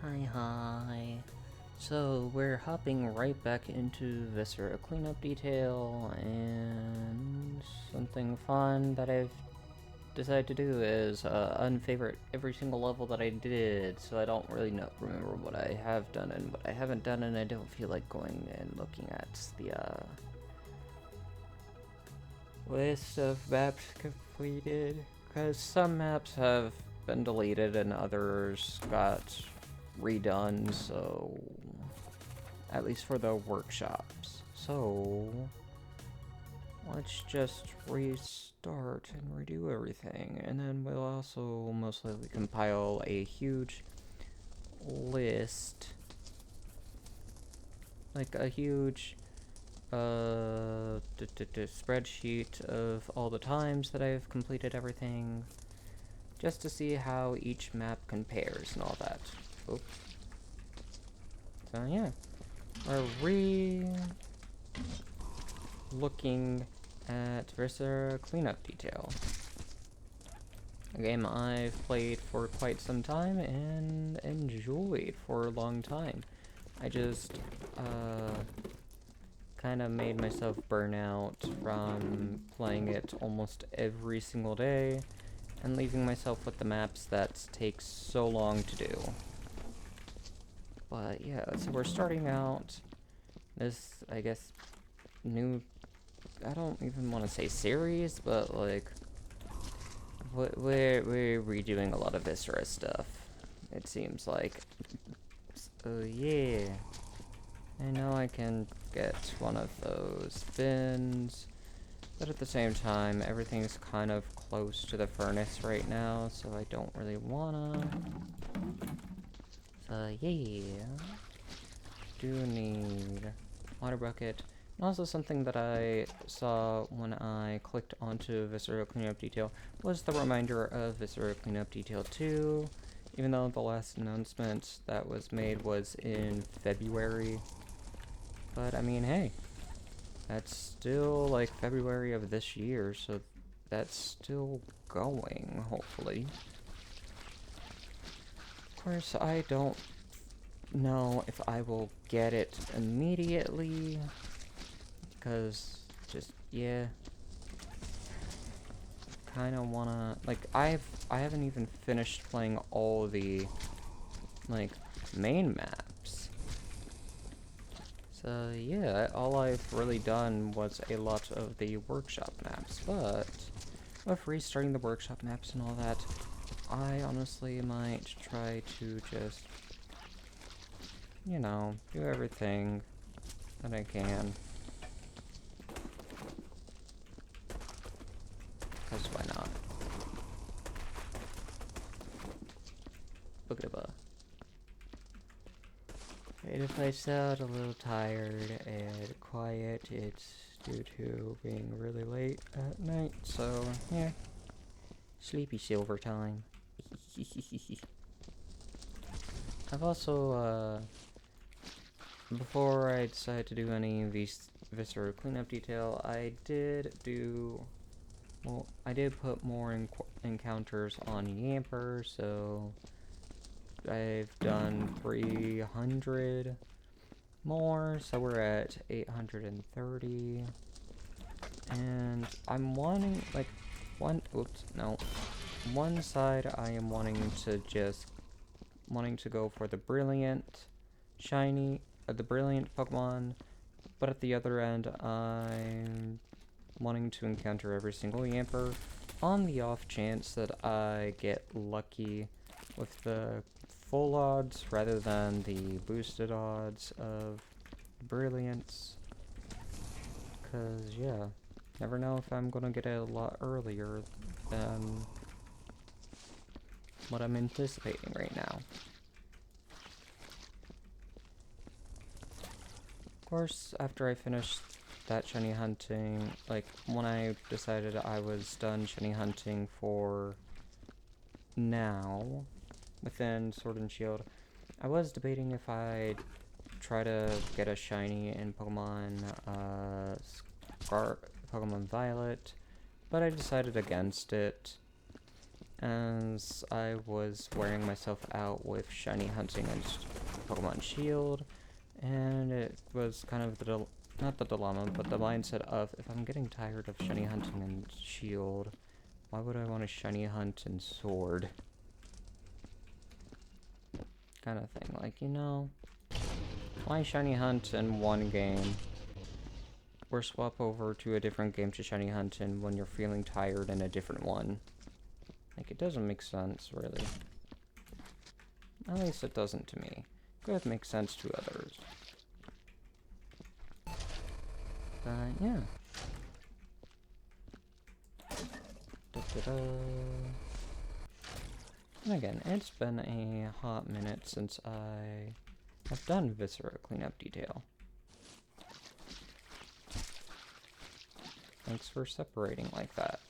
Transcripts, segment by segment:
Hi. So we're hopping right back into Viscera cleanup detail, and something fun that I've decided to do is unfavorite every single level that I did, so I don't really remember what I have done and what I haven't done, and I don't feel like going and looking at the list of maps completed, because some maps have been deleted and others got redone, so at least for the workshops. So let's just restart and redo everything, and then we'll also most likely compile a huge list, like a huge spreadsheet of all the times that I've completed everything, just to see how each map compares and all that. Oops. So yeah, we're looking at Viscera cleanup detail. A game I've played for quite some time and enjoyed for a long time. I just kind of made myself burn out from playing it almost every single day and leaving myself with the maps that take so long to do. But yeah, so we're starting out this, I guess, new, I don't even want to say series, but like, we're redoing a lot of Viscera stuff, it seems like. So yeah, I know I can get one of those bins, but at the same time, everything's kind of close to the furnace right now, so I don't really wanna. So yeah, do need water bucket. And also something that I saw when I clicked onto Viscera Cleanup Detail was the reminder of Viscera Cleanup Detail 2, even though the last announcement that was made was in February. But I mean, hey, that's still like February of this year, so that's still going, hopefully. Of course, I don't know if I will get it immediately, because just, yeah, kind of wanna, like, I haven't even finished playing all the, like, main maps. So yeah, all I've really done was a lot of the workshop maps, but with restarting the workshop maps and all that, I honestly might try to just, you know, do everything that I can. Because why not? Look at that. And if I sound a little tired and quiet, it's due to being really late at night, so yeah. Sleepy silver time. I've also, before I decided to do any of these Viscera cleanup detail, I did do, well, I did put more encounters on Yamper, so I've done 300 more, so we're at 830. And I'm wanting, like, one side I am wanting to go for the brilliant shiny, the brilliant Pokemon, but at the other end I'm wanting to encounter every single Yamper on the off chance that I get lucky with the full odds rather than the boosted odds of brilliance. Cause yeah, never know if I'm gonna get it a lot earlier than what I'm anticipating right now. Of course, after I finished that shiny hunting, like when I decided I was done shiny hunting for now within Sword and Shield, I was debating if I'd try to get a shiny in Pokemon Pokemon Violet, but I decided against it. as I was wearing myself out with shiny hunting and Pokemon Shield, and it was kind of the not the dilemma, but the mindset of, if I'm getting tired of shiny hunting and Shield, why would I want to shiny hunt and Sword? Kind of thing, like, you know, why shiny hunt in one game, or swap over to a different game to shiny hunt in when you're feeling tired in a different one? Like, it doesn't make sense, really. At least it doesn't to me. Could make sense to others. But, yeah. And again, it's been a hot minute since I have done Viscera cleanup detail. Thanks for separating like that.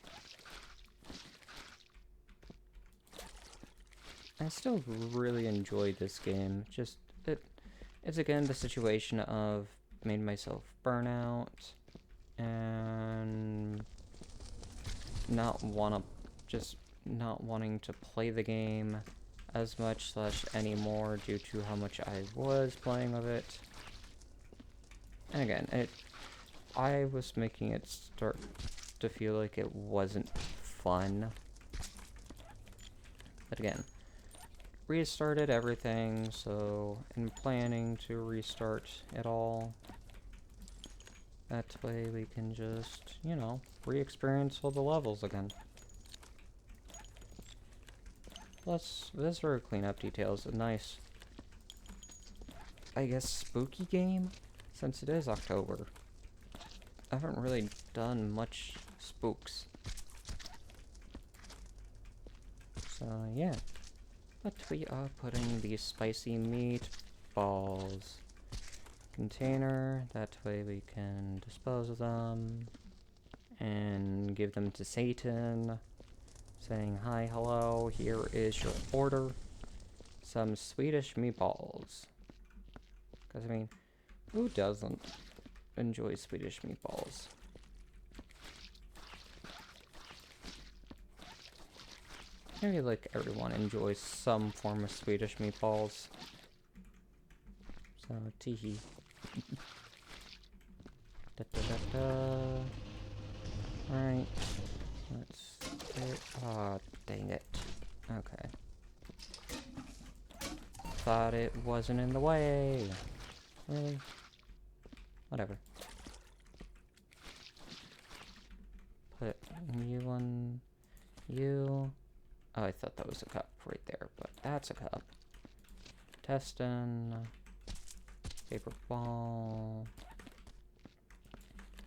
I still really enjoy this game. Just, it's again the situation of made myself burn out and not wanting to play the game as much / anymore due to how much I was playing of it. And again, I was making it start to feel like it wasn't fun. But again, restarted everything, so I'm planning to restart it all. That way we can just, you know, re-experience all the levels again. Plus, Viscera cleanup details a nice, I guess, spooky game, since it is October. I haven't really done much spooks. So, yeah. But we are putting these spicy meatballs container, that way we can dispose of them and give them to Satan, saying, hi, hello, here is your order. Some Swedish meatballs. Because, I mean, who doesn't enjoy Swedish meatballs? I feel like everyone enjoys some form of Swedish meatballs. So, teehee. Alright. Let's get... Aw, dang it. Okay. Thought it wasn't in the way. Really? Whatever. Put you on... you... Oh, I thought that was a cup right there, but that's a cup. Testing... paper ball,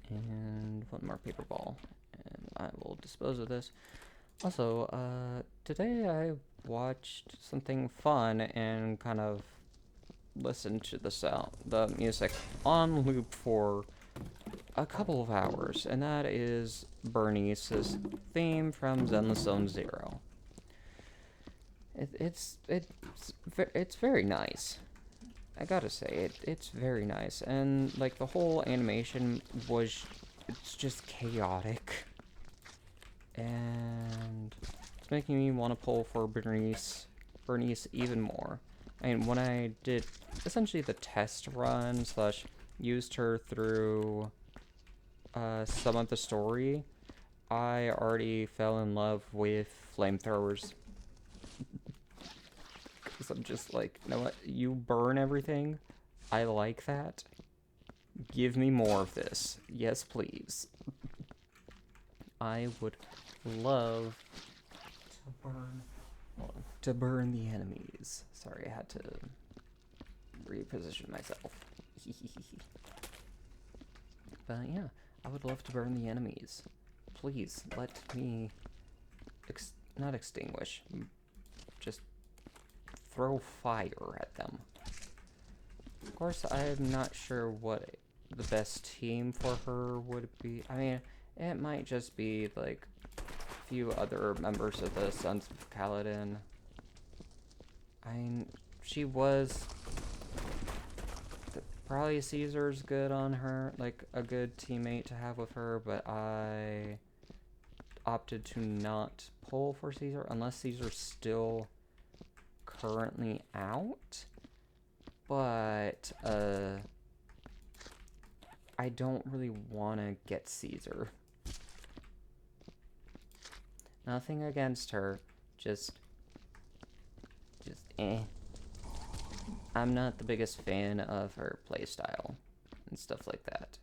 and one more paper ball, and I will dispose of this. Also, today I watched something fun and kind of listened to the music on loop for a couple of hours, and that is Bernice's theme from Zenless Zone Zero. It's very nice. I gotta say, it's very nice, and, like, the whole animation it's just chaotic, and it's making me want to pull for Bernice even more. I mean, when I did, essentially, the test run / used her through, some of the story, I already fell in love with flamethrowers. I'm just like, you know what, you burn everything, I like that, give me more of this, yes please. I would love to burn the enemies. Sorry, I had to reposition myself. But yeah, I would love to burn the enemies. Please, let me not extinguish, just throw fire at them. Of course, I'm not sure what the best team for her would be. I mean, it might just be, like, a few other members of the Sons of Kaladin. She was... probably Caesar's good on her, like, a good teammate to have with her, but I opted to not pull for Caesar unless Caesar's still currently out. But I don't really want to get Caesar. Nothing against her, just eh. I'm not the biggest fan of her playstyle and stuff like that.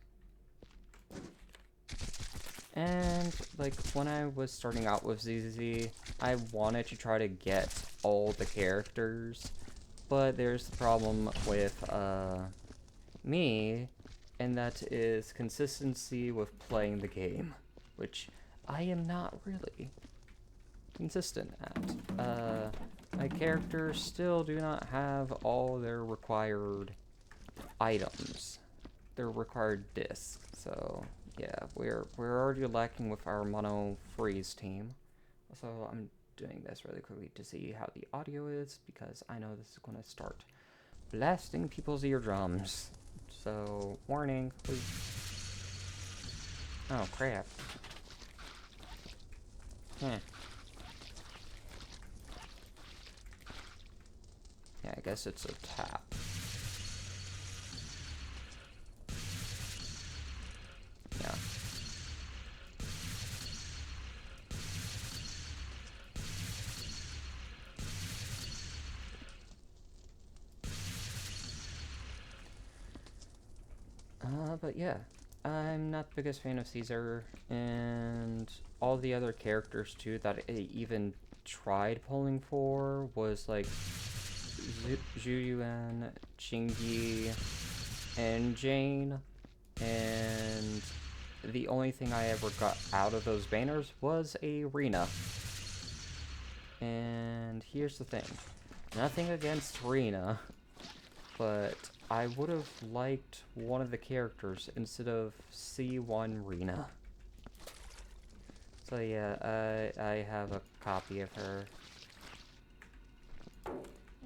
And, like, when I was starting out with ZZ, I wanted to try to get all the characters, but there's the problem with, me, and that is consistency with playing the game, which I am not really consistent at. My characters still do not have all their required items, their required discs, so yeah, we're already lacking with our mono freeze team. So I'm doing this really quickly to see how the audio is, because I know this is going to start blasting people's eardrums. So, warning, please. Oh, crap. Yeah, I guess it's a tap. Yeah. But yeah, I'm not the biggest fan of Caesar, and all the other characters too that I even tried pulling for was like Zhu Yuan, Qingyi, and Jane, and the only thing I ever got out of those banners was a Rena. And here's the thing, nothing against Rena, but I would have liked one of the characters instead of C1 Rena. So yeah, I have a copy of her.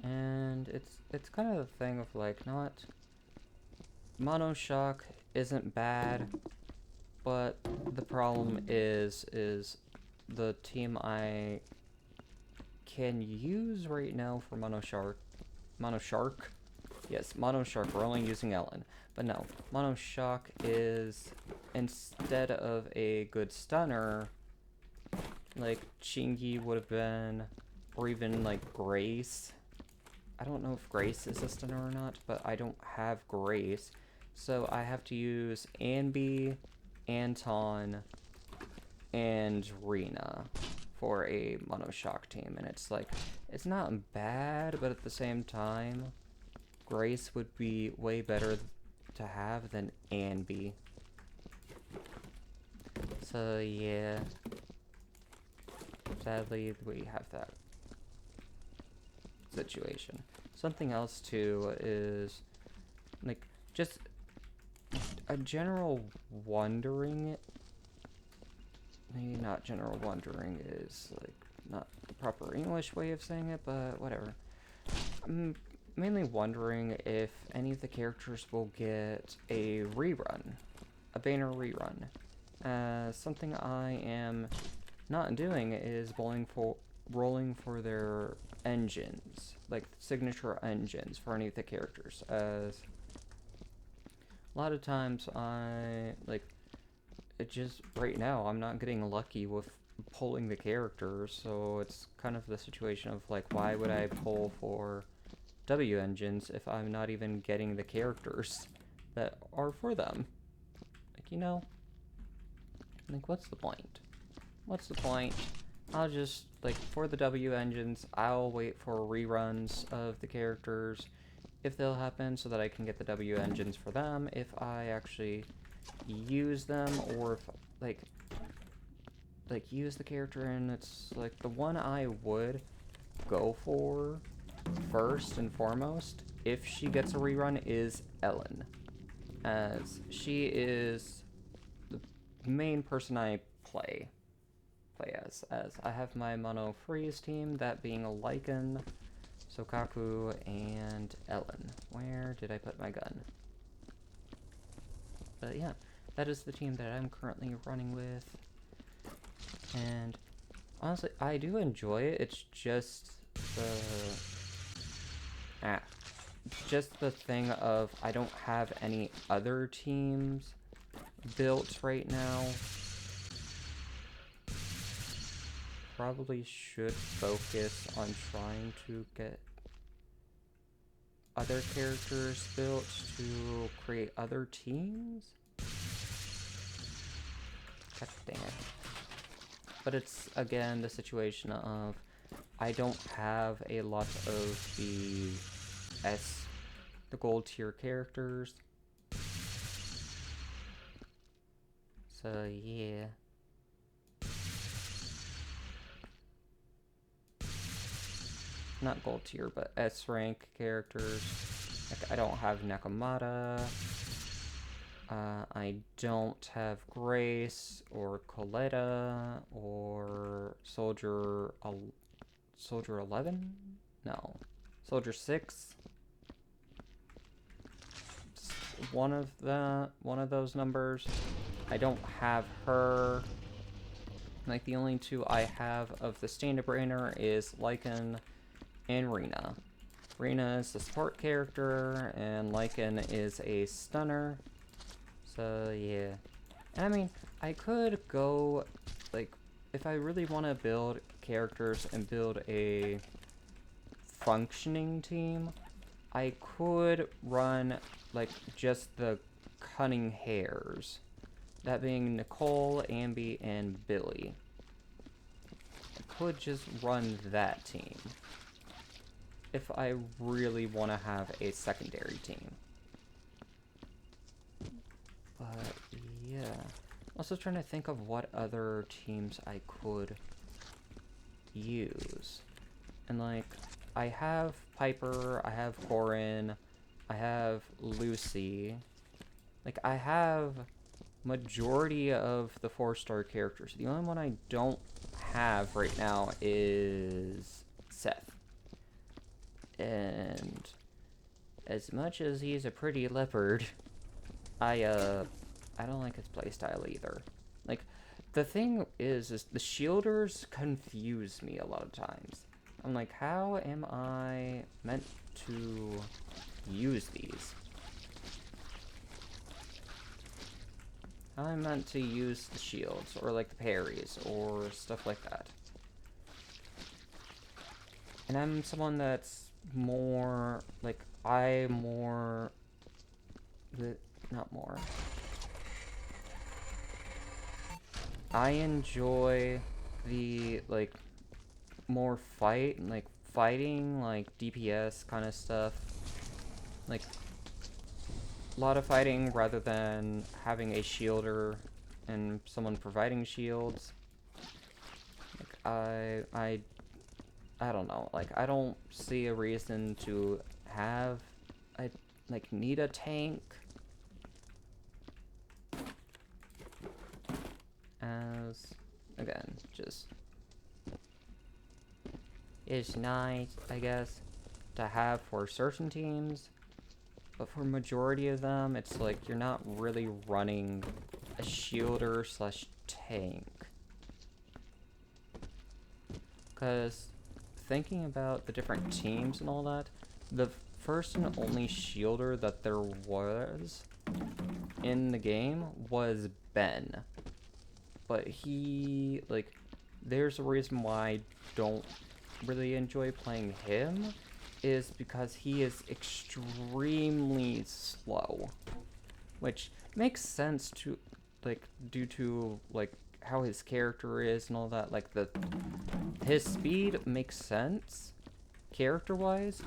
And it's kind of the thing of like, not Monoshock isn't bad, but the problem is the team I can use right now for Monoshark. Yes, Monoshark, we're only using Ellen. But no, Monoshock is, instead of a good stunner, like Chingy would have been, or even like Grace. I don't know if Grace is a stunner or not, but I don't have Grace. So I have to use Anby, Anton, and Rena for a Monoshock team. And it's like, it's not bad, but at the same time, Grace would be way better to have than Anby. So yeah, sadly we have that situation. Something else too is like just a general wondering, maybe not general wondering is like not the proper English way of saying it, but whatever. I'm mainly wondering if any of the characters will get a rerun, a banner rerun. Something I am not doing is rolling for their engines, like signature engines for any of the characters, as a lot of times it just, right now, I'm not getting lucky with pulling the characters, so it's kind of the situation of like, why would I pull for W engines if I'm not even getting the characters that are for them? Like, you know, like, what's the point? What's the point? I'll just, like, for the W engines, I'll wait for reruns of the characters, if they'll happen, so that I can get the W engines for them, if I actually use them, or if, like, use the character, and it's, like, the one I would go for first and foremost, if she gets a rerun, is Ellen, as she is the main person I play as I have my mono freeze team, that being a Lycan, Sokaku, and Ellen. Where did I put my gun? But yeah, that is the team that I'm currently running with. And honestly, I do enjoy it. It's just just the thing of I don't have any other teams built right now. Probably should focus on trying to get other characters built to create other teams. God dang it. But it's, again, the situation of I don't have a lot of the gold tier characters. So, yeah. Not gold tier, but S rank characters. Like, I don't have Nakamata. I don't have Grace or Coletta or Soldier 11? No. Soldier 6? One of those numbers. I don't have her. Like, the only two I have of the stand-up brainer is Lycan and Rena. Rena is the support character, and Lycan is a stunner. So, yeah. And I mean, I could go, like, if I really want to build characters and build a functioning team, I could run, like, just the cunning hares. That being Nicole, Ambi, and Billy. I could just run that team if I really want to have a secondary team. But, yeah. Also trying to think of what other teams I could use. And, like, I have Piper, I have Corin, I have Lucy. Like, I have majority of the 4-star characters. The only one I don't have right now is Seth. And as much as he's a pretty leopard, I don't like his playstyle either. Like, the thing is the shielders confuse me a lot of times. I'm like, how am I meant to use these? How am I meant to use the shields, or like the parries, or stuff like that? And I'm someone that's more, like, I enjoy the, like, more fighting, like, DPS kind of stuff. Like, a lot of fighting rather than having a shielder and someone providing shields. Like, I don't know. Like, I don't see a reason to have, need a tank. As, again, just, it's nice, I guess, to have for certain teams. But for majority of them, it's like you're not really running a shielder / tank. Because thinking about the different teams and all that, the first and only shielder that there was in the game was Ben. But he, like, there's a reason why I don't really enjoy playing him, is because he is extremely slow. Which makes sense to, like, due to, like, how his character is and all that. Like, his speed makes sense, character-wise,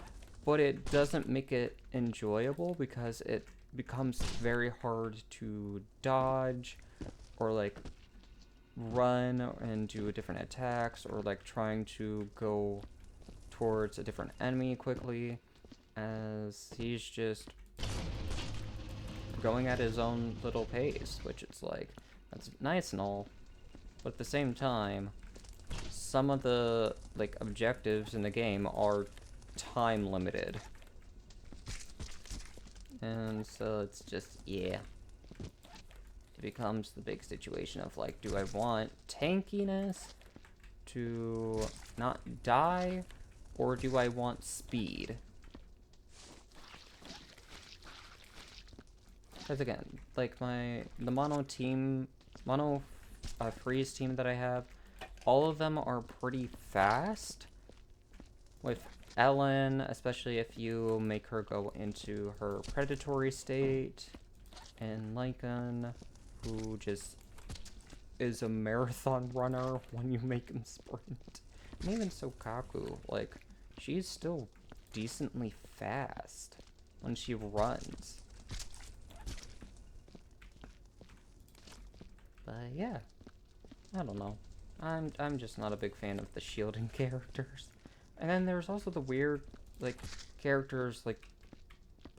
but it doesn't make it enjoyable because it becomes very hard to dodge, or, like, run and do different attacks, or, like, trying to go towards a different enemy quickly, as he's just going at his own little pace, which it's like, that's nice and all, but at the same time, some of the, like, objectives in the game are time limited. And so it's just, yeah. it becomes the big situation of like, do I want tankiness to not die, or do I want speed? Because again, like the mono freeze team that I have, all of them are pretty fast. With Ellen, especially if you make her go into her predatory state, and Lycan, who just is a marathon runner when you make him sprint. And even Sokaku, like, she's still decently fast when she runs. But yeah, I don't know. I'm just not a big fan of the shielding characters. And then there's also the weird, like, characters, like,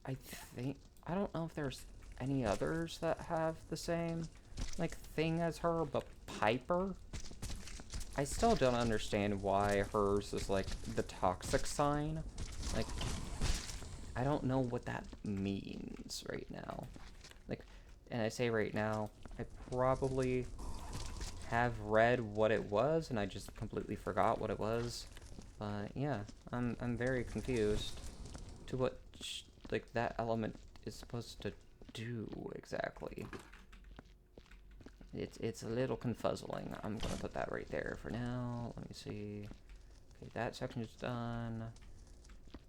I don't know if there's any others that have the same, like, thing as her, but Piper? I still don't understand why hers is, like, the toxic sign. Like, I don't know what that means right now. Like, and I say right now, I probably have read what it was, and I just completely forgot what it was. But yeah, I'm very confused to what like that element is supposed to do exactly. It's a little confuzzling. I'm gonna put that right there for now. Let me see. Okay, that section is done.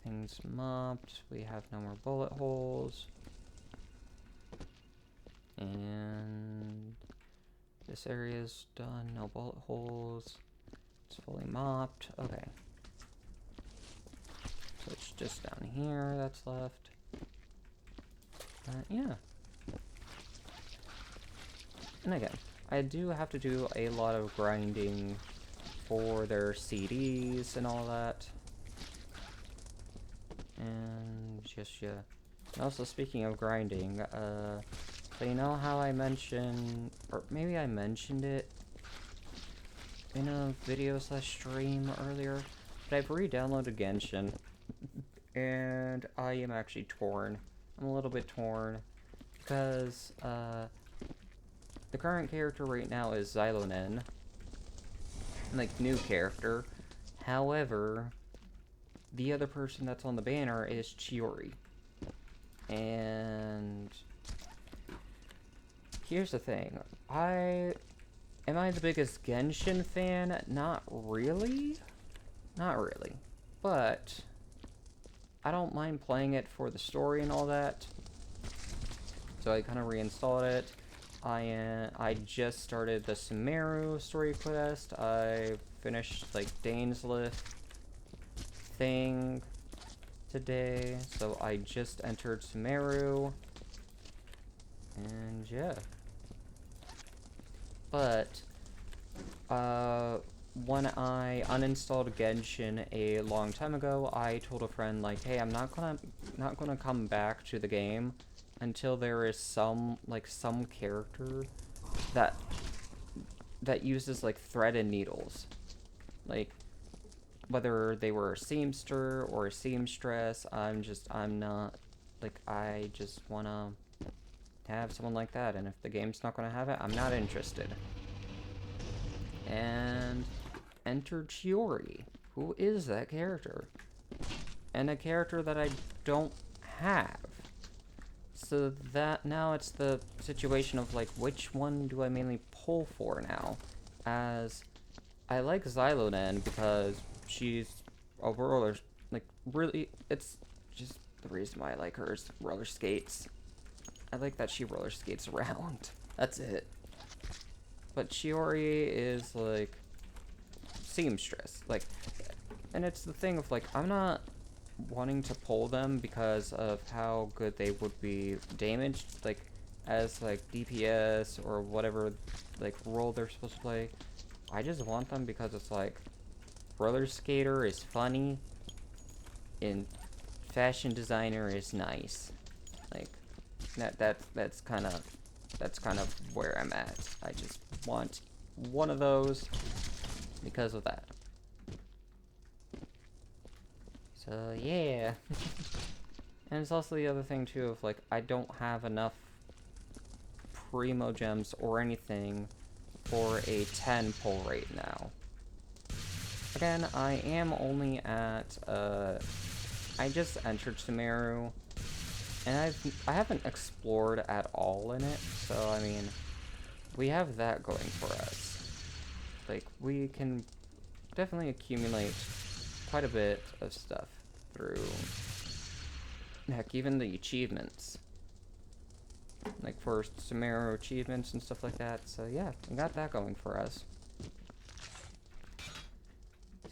Things mopped. We have no more bullet holes. And this area's done. No bullet holes. It's fully mopped. Okay. So it's just down here that's left. Yeah. And again, I do have to do a lot of grinding for their CDs and all that. And just, yeah. And also, speaking of grinding, so you know how I mentioned, or maybe I mentioned it in a video/stream earlier, but I've re-downloaded Genshin, and I am actually torn. I'm a little bit torn, because, the current character right now is Xylonen, like, new character. However, the other person that's on the banner is Chiori. And here's the thing. Am I the biggest Genshin fan? Not really. Not really. But I don't mind playing it for the story and all that. So I kind of reinstalled it. I just started the Sumeru story quest. I finished, like, Dainsliff thing today. So I just entered Sumeru. And yeah. But, when I uninstalled Genshin a long time ago, I told a friend, like, hey, I'm not gonna come back to the game until there is some character that uses, like, thread and needles. Like, whether they were a seamster or a seamstress, I'm not, like, I just wanna have someone like that, and if the game's not gonna have it, I'm not interested. And enter Chiori. Who is that character? And a character that I don't have. So that now it's the situation of, like, which one do I mainly pull for now? As I like Xylonen because she's a roller, like, really, it's just the reason why I like her is roller skates. I like that she roller skates around. That's it. But Chiori is, like, seamstress. Like, and it's the thing of, like, I'm not wanting to pull them because of how good they would be damaged, like, as, like, DPS or whatever, like, role they're supposed to play. I just want them because it's, like, roller skater is funny, and fashion designer is nice. Like, that's kind of where I'm at. I just want one of those because of that. So yeah. And it's also the other thing too of, like, I don't have enough primo gems or anything for a 10 pull right now. Again, I am only at, I just entered Sumeru, and I haven't explored at all in it, so I mean, we have that going for us. Like, we can definitely accumulate quite a bit of stuff through, heck, even the achievements. Like, for Sumeru achievements and stuff like that, so yeah, we got that going for us.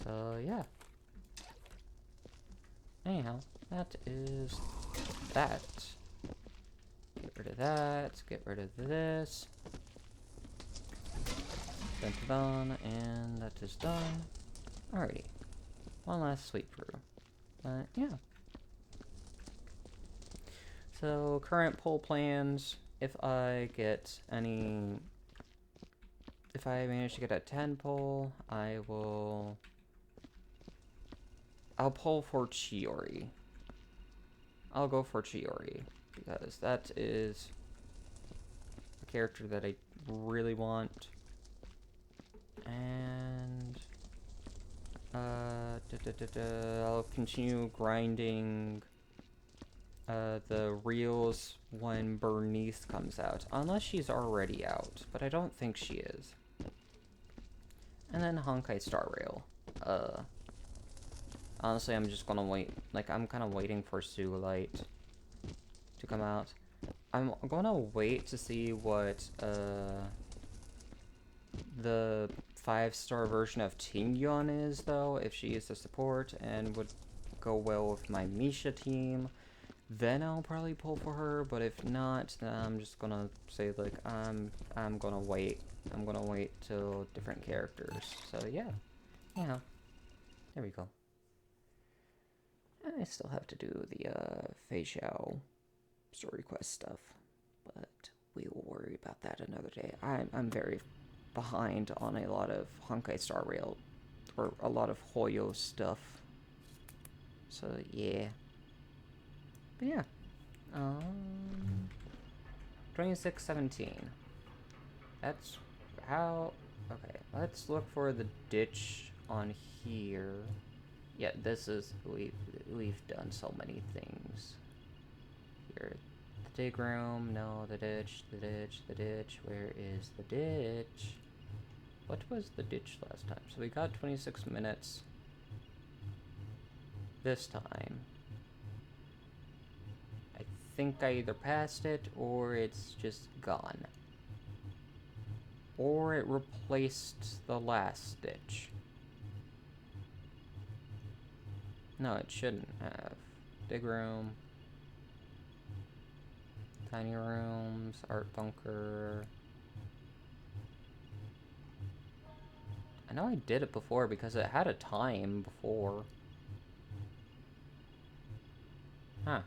So, yeah. Anyhow, that is that. Get rid of that, get rid of this. Dun -dun -dun, and that is done. Alrighty. One last sweep through. But, yeah. So, current poll plans, if I get any... If I manage to get a 10 poll, I'll poll for Chiori. I'll go for Chiori, because that is a character that I really want. And I'll continue grinding the reels when Bernice comes out, unless she's already out, but I don't think she is. And then Honkai Star Rail. Honestly, I'm just gonna wait. Like, I'm kind of waiting for Suolite to come out. I'm gonna wait to see what the 5-star version of Tingyon is, though, if she is the support and would go well with my Misha team. Then I'll probably pull for her, but if not, then I'm just gonna say, like, I'm gonna wait. I'm gonna wait till different characters. So yeah. Yeah. There we go. I still have to do the Fei Xiao story quest stuff, but we will worry about that another day. I'm very behind on a lot of Honkai Star Rail, or a lot of Hoyo stuff. So yeah. But yeah. 2617. That's how... Okay, let's look for the ditch on here. Yeah, this is... We've done so many things. Here. The dig room. No, the ditch. The ditch. The ditch. Where is the ditch? What was the ditch last time? So we got 26 minutes. This time. I think I either passed it, or it's just gone. Or it replaced the last ditch. No, it shouldn't have. Dig room. Tiny rooms. Art bunker. I know I did it before because it had a time before. Huh.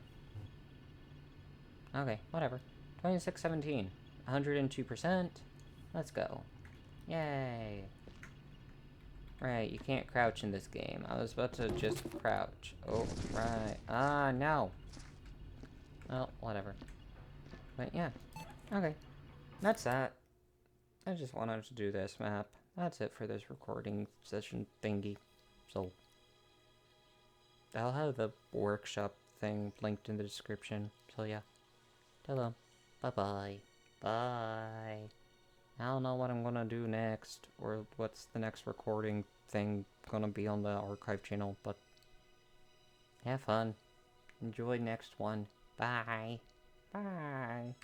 Okay, whatever. 2617. 102%. Let's go. Yay. Right, you can't crouch in this game. I was about to just crouch. Oh, right. Ah, no. Well, whatever. But yeah. Okay. That's that. I just wanted to do this map. That's it for this recording session thingy. So, I'll have the workshop thing linked in the description. So yeah. Hello. Bye-bye. Bye. I don't know what I'm gonna do next, or what's the next recording thing gonna be on the archive channel, but have fun. Enjoy next one. Bye. Bye.